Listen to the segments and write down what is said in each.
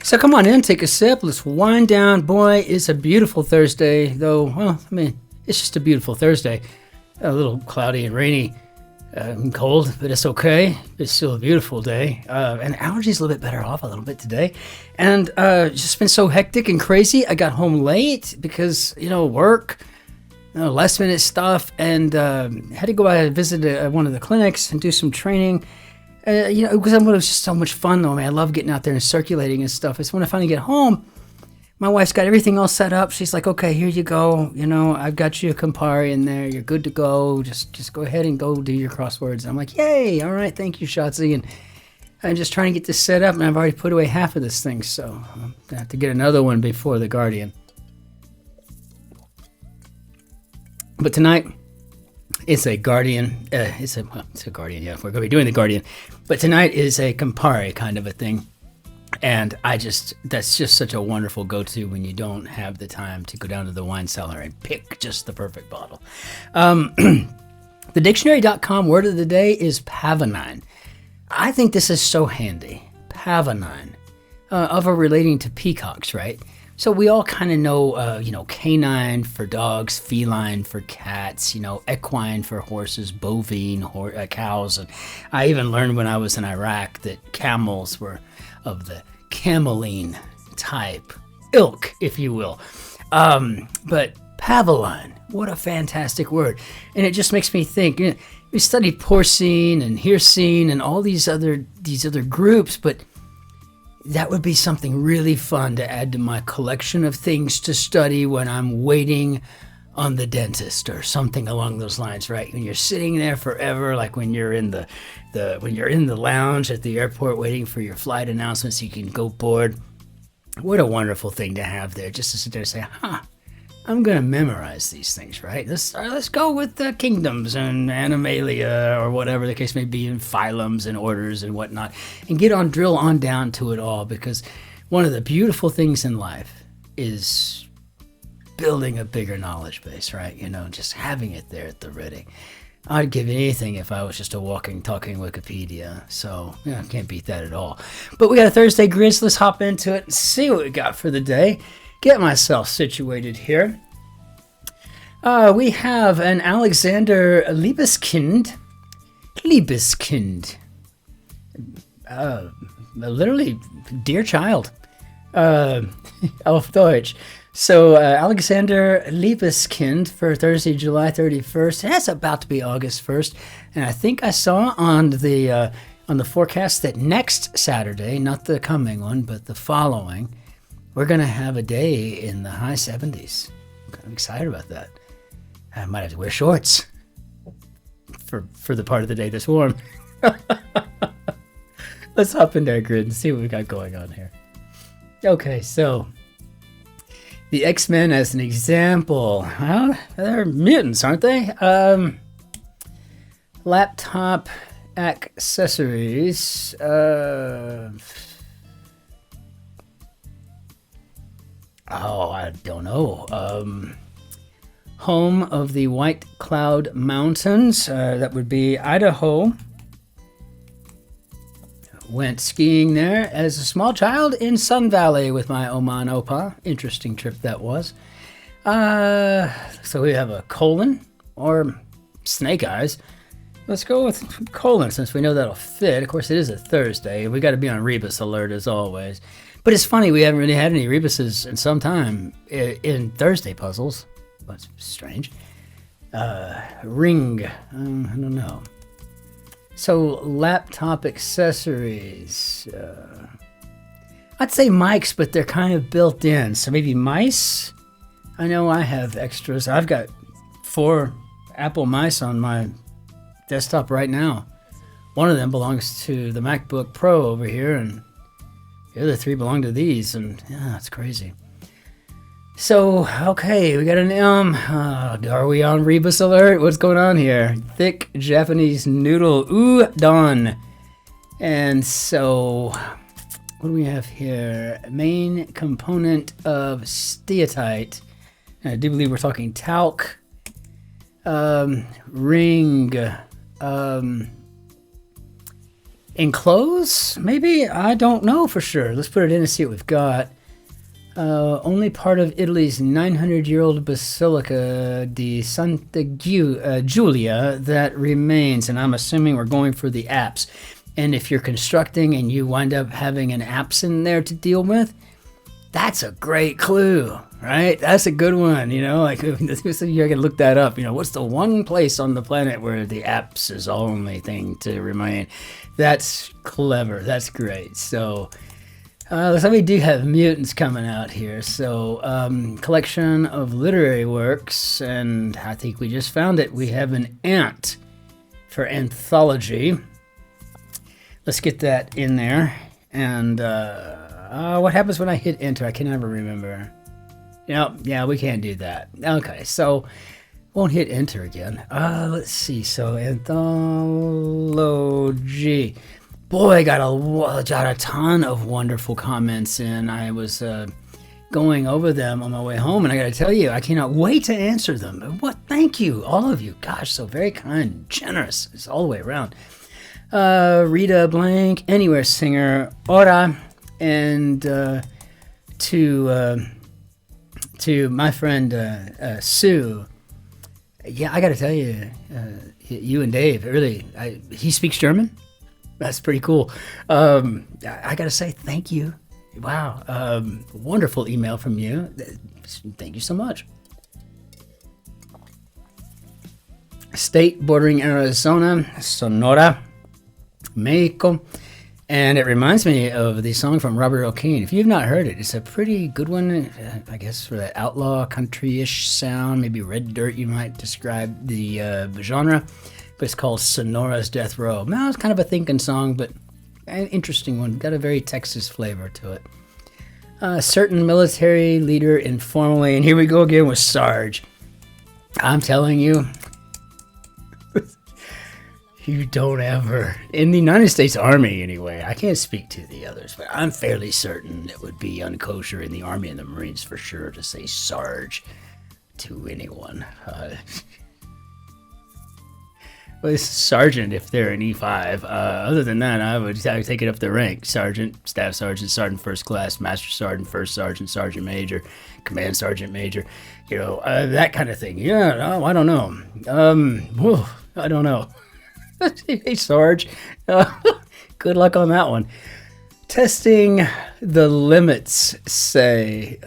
So come on in, take a sip. Let's wind down. Boy, it's a beautiful Thursday, though. Well, I mean, it's just a beautiful Thursday. A little cloudy and rainy and cold, but it's okay. It's still a beautiful day. And allergies a little bit better off a little bit today. And it's just been so hectic and crazy. I got home late because, work, last minute stuff, and had to go out and visit one of the clinics and do some training. Because it was just so much fun, though. I love getting out there and circulating and stuff. It's when I finally get home, my wife's got everything all set up. She's like, okay, here you go. I've got you a Campari in there. You're good to go. Just go ahead and go do your crosswords. And I'm like, yay. All right. Thank you, Shotzi. And I'm just trying to get this set up, and I've already put away half of this thing. So I'm going to have to get another one before the Guardian. But tonight, it's a Guardian. It's a Guardian, yeah. We're going to be doing the Guardian. But tonight is a Campari kind of a thing. And that's just such a wonderful go-to when you don't have the time to go down to the wine cellar and pick just the perfect bottle. The dictionary.com word of the day is pavonine. I think this is so handy. Pavonine. Of a relating to peacocks, right? So we all kind of know, canine for dogs, feline for cats, equine for horses, bovine, cows. And I even learned when I was in Iraq that camels were of the cameline type, ilk, if you will. But pavoline, what a fantastic word. And it just makes me think, we studied porcine and hircine and all these other groups, but that would be something really fun to add to my collection of things to study when I'm waiting on the dentist or something along those lines, right? When you're sitting there forever, like when you're in the lounge at the airport waiting for your flight announcements, you can go board. What a wonderful thing to have there, just to sit there and say, I'm going to memorize these things, right? Let's go with the kingdoms and animalia or whatever the case may be, and phylums and orders and whatnot, and drill on down to it all, because one of the beautiful things in life is building a bigger knowledge base, right? Just having it there at the ready. I'd give anything if I was just a walking, talking Wikipedia. So, I can't beat that at all. But we got a Thursday grid, so let's hop into it and see what we got for the day. Get myself situated here. We have an Alexander Liebeskind. Literally, dear child. Auf Deutsch. So, Alexander Liebeskind for Thursday, July 31st. That's about to be August 1st. And I think I saw on the forecast that next Saturday, not the coming one, but the following, we're going to have a day in the high 70s. I'm excited about that. I might have to wear shorts for the part of the day that's warm. Let's hop into our grid and see what we got going on here. Okay, so the X-Men as an example. Well, they're mutants, aren't they? Laptop accessories. I don't know. Home of the White Cloud Mountains. That would be Idaho. Went skiing there as a small child in Sun Valley with my Oma and Opa. Interesting trip that was. So we have a colon or snake eyes. Let's go with colon since we know that'll fit. Of course, it is a Thursday. We got to be on Rebus alert as always. But it's funny, we haven't really had any Rebuses in some time in Thursday puzzles. That's strange. Ring. I don't know. So, laptop accessories. I'd say mics, but they're kind of built in. So maybe mice? I know I have extras. I've got 4 Apple mice on my desktop right now. One of them belongs to the MacBook Pro over here, and the other 3 belong to these, and yeah, it's crazy. So, okay, we got an M. Are we on Rebus alert? What's going on here? Thick Japanese noodle udon. And so, what do we have here? Main component of steatite. I do believe we're talking talc. Ring. Enclose? Maybe? I don't know for sure. Let's put it in and see what we've got. Only part of Italy's 900-year-old Basilica di Santa Giulia that remains. And I'm assuming we're going for the apse. And if you're constructing and you wind up having an apse in there to deal with, that's a great clue, right? That's a good one, you know, like you're gonna look that up. You know, what's the one place on the planet where the apse is the only thing to remain? That's clever. That's great. So we do have mutants coming out here. So collection of literary works, and I think we just found it. We have an ant for anthology. Let's get that in there. And what happens when I hit enter? I can never remember. Yeah, we can't do that. Okay, so won't hit enter again. Let's see. So anthology. Boy, I got a ton of wonderful comments in. I was going over them on my way home, and I got to tell you, I cannot wait to answer them. What? Thank you, all of you. Gosh, so very kind, generous. It's all the way around. Rita Blank, Anywhere Singer, Ora, and to my friend Sue. Yeah, I got to tell you, you and Dave, really, he speaks German. That's pretty cool. I got to say thank you. Wow, wonderful email from you. Thank you so much. State bordering Arizona, Sonora, Mexico. And it reminds me of the song from Robert O'Kane. If you've not heard it, it's a pretty good one, I guess, for that outlaw country-ish sound. Maybe Red Dirt, you might describe the genre. But it's called Sonora's Death Row. Now, it's kind of a thinking song, but an interesting one. Got a very Texas flavor to it. Certain military leader informally, and here we go again with Sarge. I'm telling you, you don't ever, in the United States Army anyway, I can't speak to the others, but I'm fairly certain it would be unkosher in the Army and the Marines for sure to say Sarge to anyone. Well, it's sergeant if they're an E5. Other than that, I would take it up the rank. Sergeant, staff sergeant, sergeant first class, master sergeant, first sergeant, sergeant major, command sergeant major. You know, that kind of thing. Yeah, no, I don't know. I don't know. Hey, Sarge. Good luck on that one. Testing the limits, say.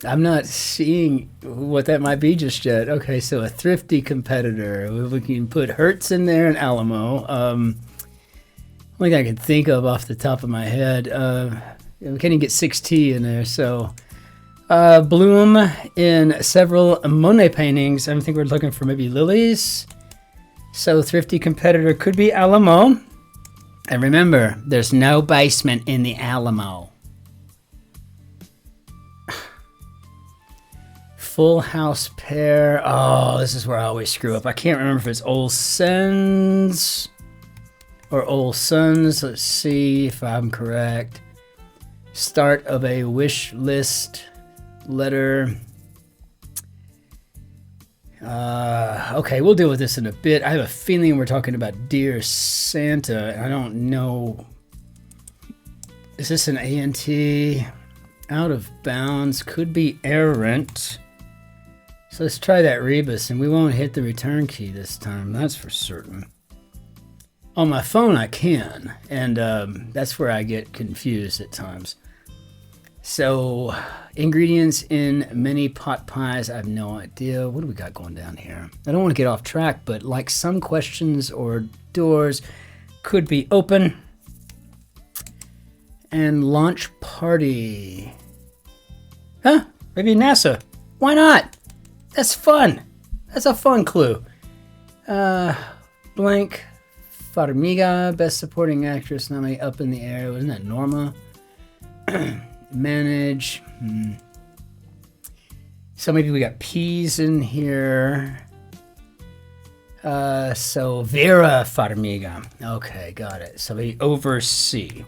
I'm not seeing what that might be just yet. Okay, so a thrifty competitor. We can put Hertz in there and Alamo. Only thing I can think of off the top of my head. We can't even get 6T in there. So Bloom in several Monet paintings. I think we're looking for maybe lilies. So thrifty competitor could be Alamo. And remember, there's no basement in the Alamo. Full House pair. Oh, this is where I always screw up. I can't remember if it's Olsen's or Olsons. Let's see if I'm correct. Start of a wish list letter. Okay, we'll deal with this in a bit. I have a feeling we're talking about Dear Santa. I don't know. Is this an ANT? Out of bounds. Could be errant. So let's try that rebus, and we won't hit the return key this time. That's for certain. On my phone, I can, and that's where I get confused at times. So, ingredients in many pot pies. I have no idea. What do we got going down here? I don't want to get off track, but like some questions or doors could be open. And launch party. Huh? Maybe NASA. Why not? That's fun. That's a fun clue. Blank Farmiga, best supporting actress, nominee Up in the Air. Wasn't that Norma? Manage. So maybe we got peas in here. So Vera Farmiga. Okay, got it. So maybe oversee.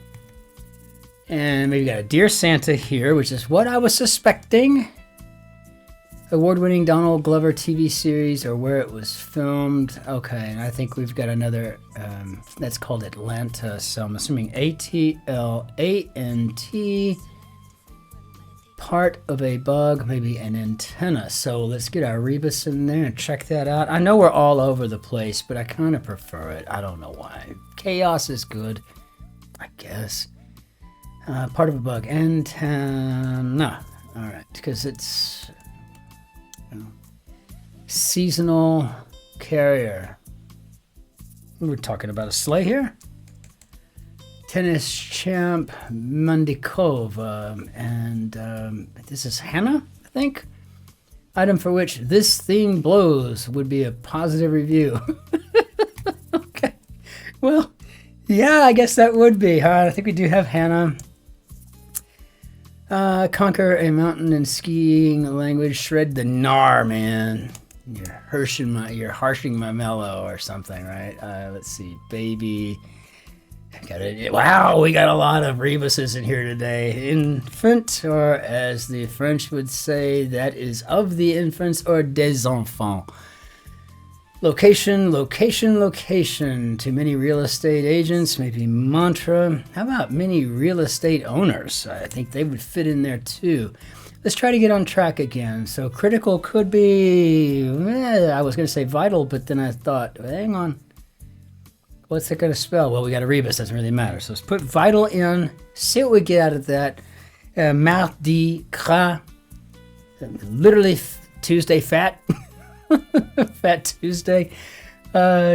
And maybe got a Dear Santa here, which is what I was suspecting. Award-winning Donald Glover TV series or where it was filmed. Okay, and I think we've got another that's called Atlanta. So I'm assuming ATLANT. Part of a bug, maybe an antenna. So let's get our rebus in there and check that out. I know we're all over the place, but I kind of prefer it. I don't know why. Chaos is good, I guess. Part of a bug. Antenna. All right, because it's seasonal carrier. We're talking about a sleigh here. Tennis champ Mandikova, and this is Hannah, I think. Item for which this thing blows would be a positive review. Okay. Well, yeah, I guess that would be, huh? I think we do have Hannah. Conquer a mountain in skiing language. Shred the gnar, man. You're harshing my mellow or something, right? Let's see. Baby. Wow, we got a lot of rebuses in here today. Infant, or as the French would say, that is of the infants or des enfants. Location, location, location. To many real estate agents, maybe mantra. How about many real estate owners? I think they would fit in there too. Let's try to get on track again. So critical could be, I was going to say vital, but then I thought, hang on. What's it going to spell? Well, we got a rebus. Doesn't really matter. So let's put vital in. See what we get out of that. Mardi gras. Literally Tuesday fat. Fat Tuesday.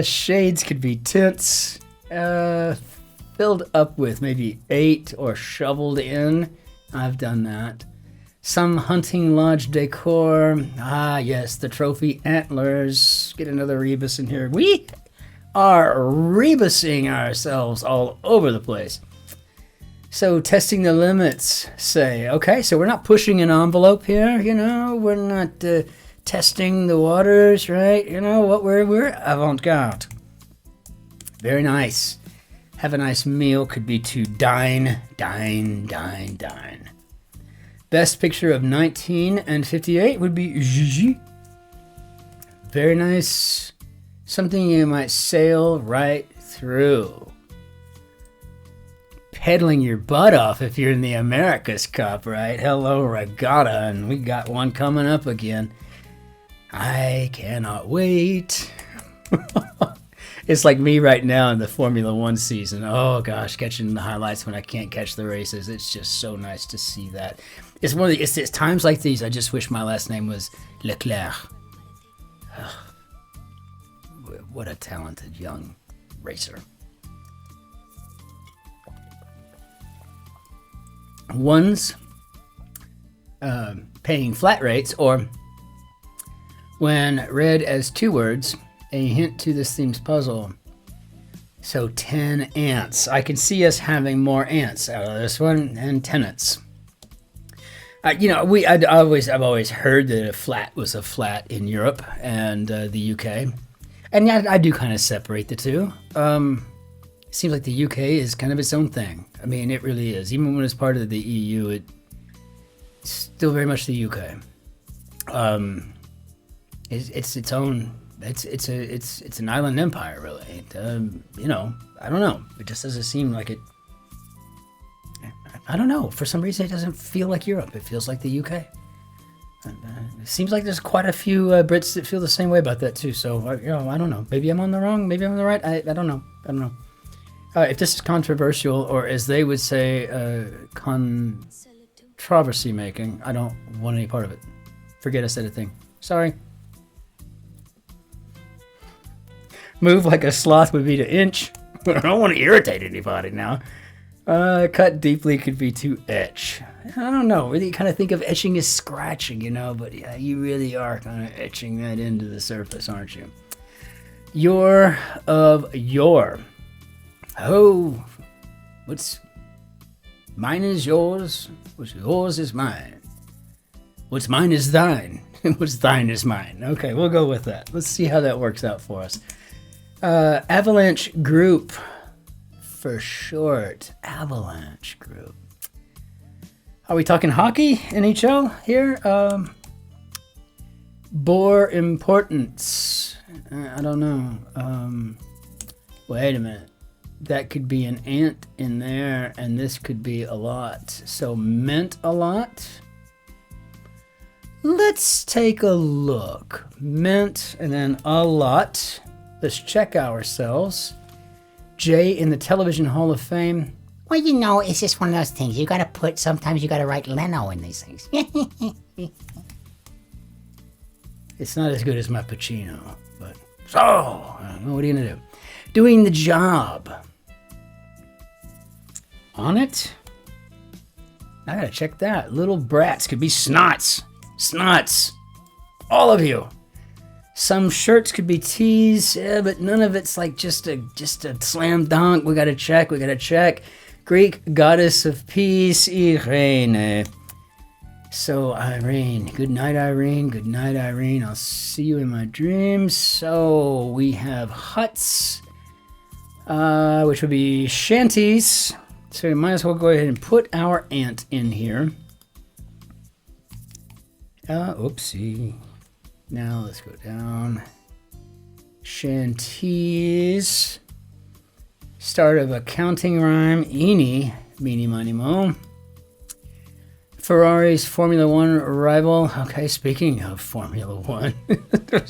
Shades could be tints. Filled up with maybe 8 or shoveled in. I've done that. Some hunting lodge decor. Ah, yes, the trophy antlers. Get another rebus in here. We are rebusing ourselves all over the place. So testing the limits, say. Okay, so we're not pushing an envelope here, we're not testing the waters, right? What we're avant-garde. Very nice. Have a nice meal could be to dine. Best picture of 19 and 58 would be Gigi. Very nice. Something you might sail right through. Pedaling your butt off if you're in the America's Cup, right? Hello, regatta, and we got one coming up again. I cannot wait. It's like me right now in the Formula One season. Oh gosh, catching the highlights when I can't catch the races. It's just so nice to see that. It's it's times like these I just wish my last name was Leclerc. Ugh. What a talented young racer. One's paying flat rates, or when read as 2 words, a hint to this theme's puzzle. So 10 ants. I can see us having more ants out of this one, and tenants. I've always heard that a flat was a flat in Europe and the UK. And yeah, I do kind of separate the two. It seems like the UK is kind of its own thing. I mean, it really is. Even when it's part of the EU, it's still very much the UK. It's its own. It's an island empire, really. I don't know. It just doesn't seem like it. I don't know. For some reason, it doesn't feel like Europe. It feels like the UK. And, it seems like there's quite a few Brits that feel the same way about that too. So I don't know. Maybe I'm on the wrong. Maybe I'm on the right. I don't know. If this is controversial, or as they would say, controversy making, I don't want any part of it. Forget I said a thing. Sorry. Move like a sloth would be to inch. I don't want to irritate anybody now. Cut deeply could be to etch. I don't know. Really kind of think of etching as scratching, but yeah, you really are kind of etching that into the surface, aren't you? Your of your. Oh, what's mine is yours. What's yours is mine. What's mine is thine. What's thine is mine. Okay, we'll go with that. Let's see how that works out for us. Avalanche group. For short, Avalanche Group. Are we talking hockey, NHL here? Bore importance. I don't know. Wait a minute. That could be an ant in there, and this could be a lot. So meant a lot. Let's take a look. Meant and then a lot. Let's check ourselves. Jay in the Television Hall of Fame. Well, you know, it's just one of those things. Sometimes you gotta write Leno in these things. It's not as good as my Pacino, but so, what are you gonna do? Doing the job. On it? I gotta check that. Little brats could be snots. Snots. All of you. Some shirts could be tees, but none of it's like just a slam dunk. We gotta check. Greek goddess of peace, Irene. So Irene, good night Irene. I'll see you in my dreams. So we have huts, which would be shanties. So we might as well go ahead and put our ant in here. Oopsie. Now let's go down. Shanties. Start of a counting rhyme. Eeny, meeny, miny, mo. Ferrari's Formula One rival. Okay, speaking of Formula One,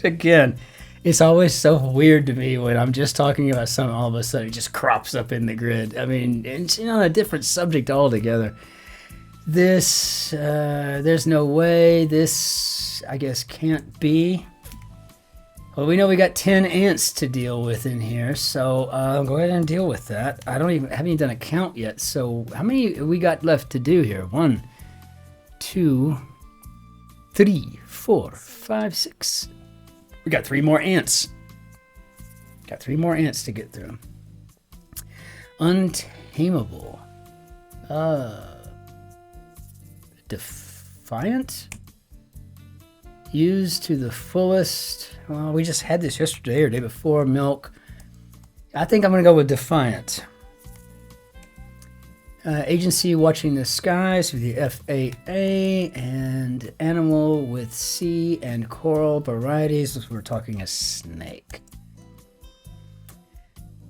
again, it's always so weird to me when I'm just talking about something, all of a sudden it just crops up in the grid. I mean, it's a different subject altogether. This, there's no way. This, I guess, can't be. Well, we know we got 10 ants to deal with in here, so go ahead and deal with that. Haven't even done a count yet. So how many we got left to do here? 1, 2, 3, 4, 5, 6. We got 3 more ants. Got 3 more ants to get through. Untamable. Defiant. Used to the fullest. Well, we just had this yesterday or day before. Milk. I think I'm going to go with defiant. Agency watching the skies with the FAA, and animal with sea and coral varieties. We're talking a snake.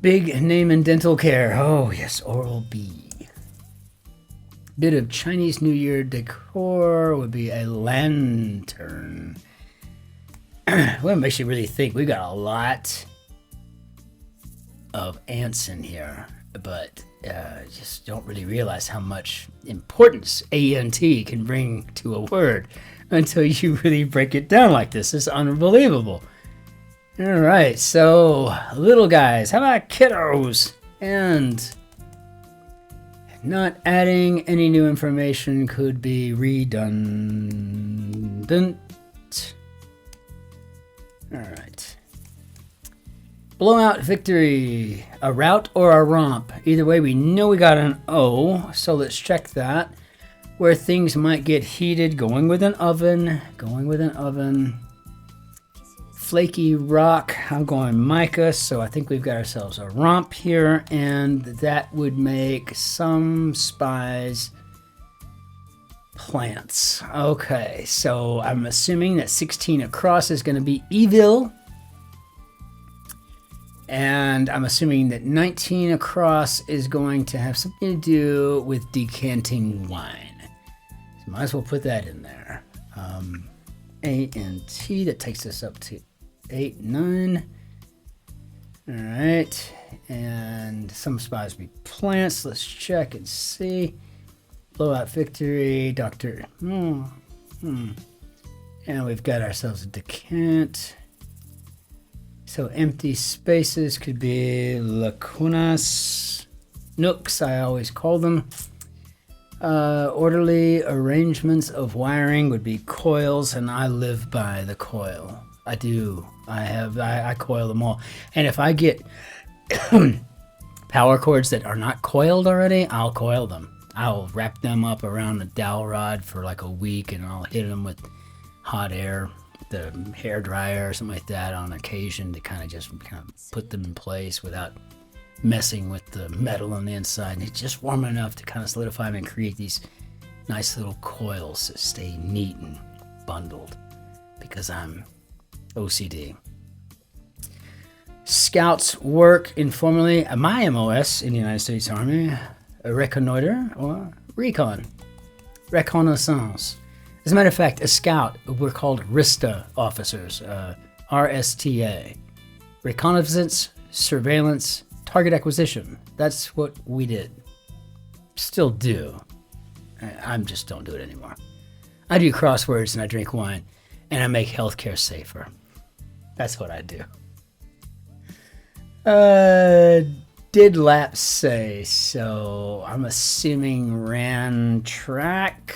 Big name in dental care. Oh yes, Oral-B. Bit of Chinese New Year decor would be a lantern. Well, it makes you really think. We got a lot of ants in here, but just don't really realize how much importance ANT can bring to a word until you really break it down like this. It's unbelievable. All right, so little guys, how about kiddos? And not adding any new information could be redundant. All right. Blowout victory. A rout or a romp. Either way, we know we got an O, so let's check that. Where things might get heated, going with an oven. Flaky rock, I'm going mica, so I think we've got ourselves a romp here, and that would make some spies plants. Okay, so I'm assuming that 16 across is going to be evil, and I'm assuming that 19 across is going to have something to do with decanting wine. So might as well put that in there. A and T, that takes us up to 8, 9. All right, and some spies be plants. Let's check and see. Blowout victory, Doctor. And we've got ourselves a decant. So empty spaces could be lacunas, nooks, I always call them. Orderly arrangements of wiring would be coils, and I live by the coil. I do. I coil them all. And if I get power cords that are not coiled already, I'll coil them. I'll wrap them up around a dowel rod for like a week, and I'll hit them with hot air, the hair dryer or something like that on occasion to kind of put them in place without messing with the metal on the inside. And it's just warm enough to kind of solidify them and create these nice little coils that stay neat and bundled. because I'm OCD. Scouts work informally, my MOS in the United States Army, a reconnoiter or recon, reconnaissance. As a matter of fact, a scout, we're called RISTA officers, RSTA, reconnaissance, surveillance, target acquisition. That's what we did. Still do. I just don't do it anymore. I do crosswords and I drink wine and I make healthcare safer. That's what I do. Did lap say, so I'm assuming ran track.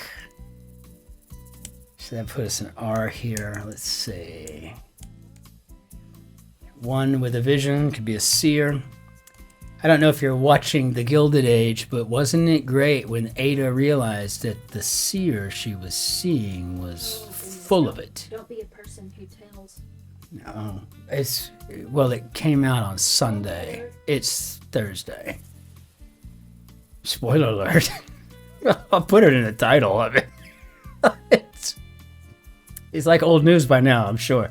So that put us an R here. Let's see. One with a vision could be a seer. I don't know if you're watching The Gilded Age, but wasn't it great when Ada realized that the seer she was seeing was full of it? Don't be a person who tells. No, it came out on Sunday. It's Thursday. Spoiler alert. I'll put it in the title of it. It's like old news by now, I'm sure.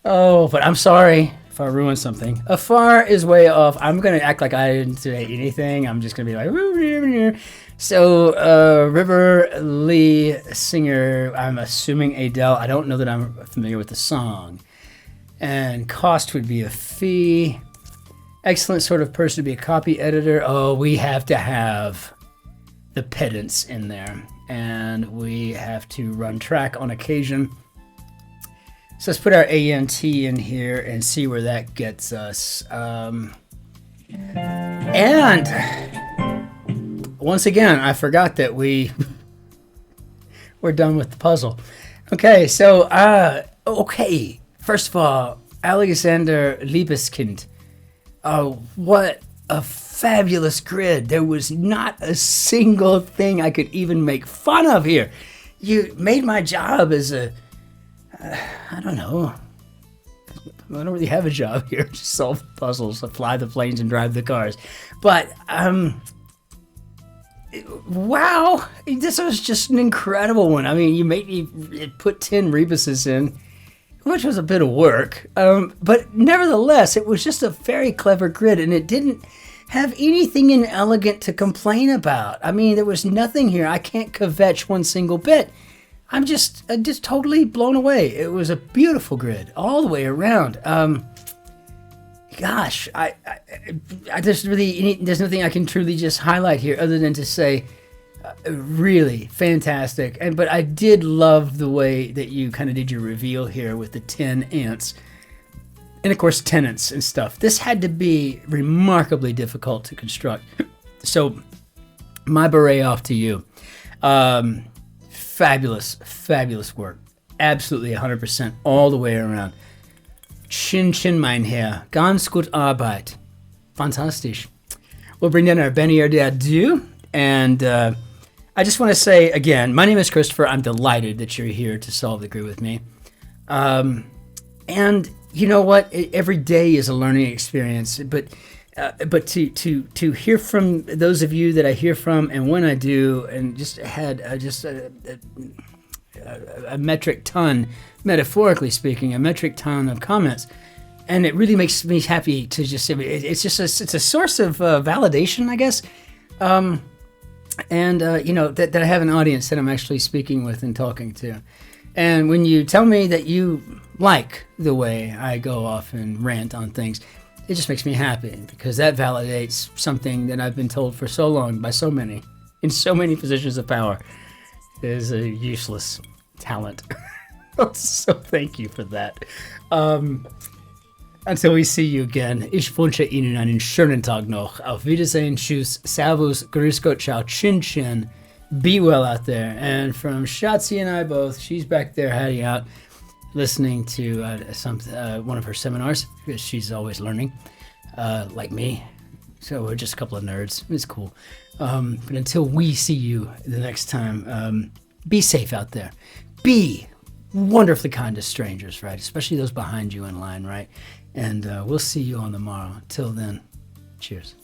Oh, but I'm sorry if I ruined something. Afar is way off. I'm going to act like I didn't say anything. I'm just going to be like... So, River Lee singer, I'm assuming Adele. I don't know that I'm familiar with the song. And cost would be a fee. Excellent sort of person to be a copy editor. Oh, we have to have the pedants in there. And we have to run track on occasion. So let's put our ANT in here and see where that gets us. And once again, I forgot that we're done with the puzzle. Okay, so, okay. First of all, Alexander Liebeskind. Oh, what a fabulous grid. There was not a single thing I could even make fun of here. You made my job as a... I don't know. I don't really have a job here. Just solve puzzles, fly the planes, and drive the cars. But, wow. This was just an incredible one. I mean, you made me put 10 rebuses in, which was a bit of work. But nevertheless, it was just a very clever grid, and it didn't have anything inelegant to complain about. I mean, there was nothing here. I can't kvetch one single bit. I'm just totally blown away. It was a beautiful grid all the way around. Gosh, I there's nothing I can truly just highlight here other than to say, really fantastic. But I did love the way that you kind of did your reveal here with the 10 ants. And of course, tenants and stuff. This had to be remarkably difficult to construct. So, my beret off to you. Fabulous work. Absolutely 100% all the way around. Cin-Cin, mein Herr. Ganz gut Arbeit. Fantastisch. We'll bring down our Bennier de adieu. And I just want to say again, my name is Christopher. I'm delighted that you're here to solve the grid with me. And you know what? Every day is a learning experience. But to hear from those of you that I hear from, and when I do, and just had a metric ton, metaphorically speaking, a metric ton of comments, and it really makes me happy to just say it's a source of validation, I guess, and that I have an audience that I'm actually speaking with and talking to. And when you tell me that you like the way I go off and rant on things, it just makes me happy, because that validates something that I've been told for so long by so many, in so many positions of power, is a useless talent. So thank you for that. Until we see you again, ich wünsche Ihnen einen schönen Tag noch. Auf Wiedersehen, tschüss, servus, grüß Gott, ciao, Cin-Cin. Be well out there. And from Shotzi and I both, she's back there hiding out, listening to one of her seminars, because she's always learning, like me. So we're just a couple of nerds. It's cool. But until we see you the next time, be safe out there. Be wonderfully kind to strangers, right? Especially those behind you in line, right? And we'll see you on the morrow. Till then, cheers.